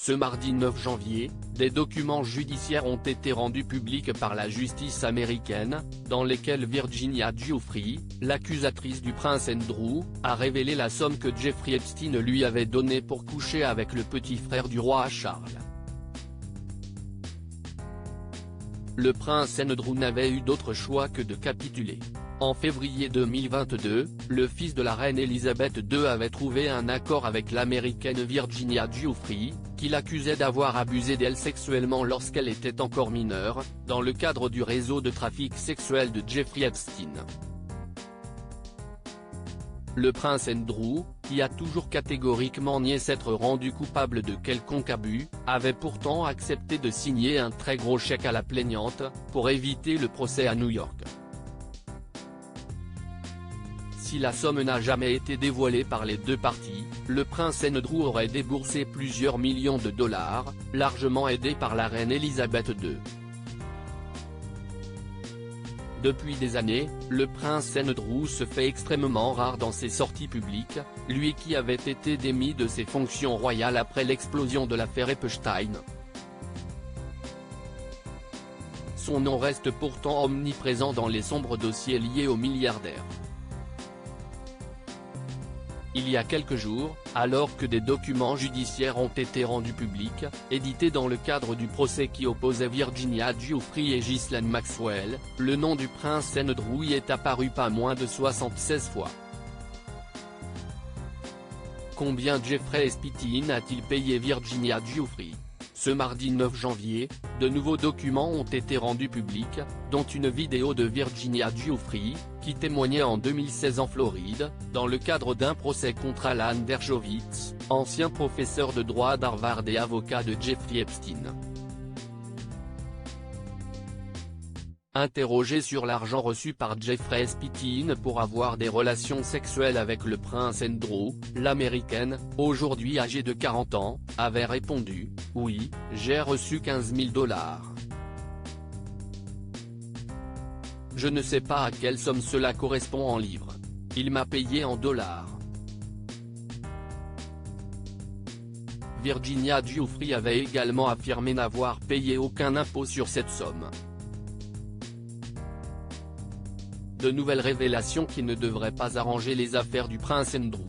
Ce mardi 9 janvier, des documents judiciaires ont été rendus publics par la justice américaine, dans lesquels Virginia Giuffre, l'accusatrice du prince Andrew, a révélé la somme que Jeffrey Epstein lui avait donnée pour coucher avec le petit frère du roi Charles. Le prince Andrew n'avait eu d'autre choix que de capituler. En février 2022, le fils de la reine Elisabeth II avait trouvé un accord avec l'américaine Virginia Giuffre, qui l'accusait d'avoir abusé d'elle sexuellement lorsqu'elle était encore mineure, dans le cadre du réseau de trafic sexuel de Jeffrey Epstein. Le prince Andrew, qui a toujours catégoriquement nié s'être rendu coupable de quelconque abus, avait pourtant accepté de signer un très gros chèque à la plaignante, pour éviter le procès à New York. Si la somme n'a jamais été dévoilée par les deux parties, le prince Andrew aurait déboursé plusieurs millions de dollars, largement aidé par la reine Elisabeth II. Depuis des années, le prince Andrew se fait extrêmement rare dans ses sorties publiques, lui qui avait été démis de ses fonctions royales après l'explosion de l'affaire Epstein. Son nom reste pourtant omniprésent dans les sombres dossiers liés aux milliardaires. Il y a quelques jours, alors que des documents judiciaires ont été rendus publics, édités dans le cadre du procès qui opposait Virginia Giuffre et Ghislaine Maxwell, le nom du prince Andrew y est apparu pas moins de 76 fois. Combien Jeffrey Epstein a-t-il payé Virginia Giuffre ? Ce mardi 9 janvier, de nouveaux documents ont été rendus publics, dont une vidéo de Virginia Giuffre, qui témoignait en 2016 en Floride, dans le cadre d'un procès contre Alan Dershowitz, ancien professeur de droit d'Harvard et avocat de Jeffrey Epstein. Interrogé sur l'argent reçu par Jeffrey Epstein pour avoir des relations sexuelles avec le prince Andrew, l'américaine, aujourd'hui âgée de 40 ans, avait répondu « Oui, j'ai reçu 15 000 $. Je ne sais pas à quelle somme cela correspond en livres. Il m'a payé en dollars. » Virginia Giuffre avait également affirmé n'avoir payé aucun impôt sur cette somme. De nouvelles révélations qui ne devraient pas arranger les affaires du prince Andrew.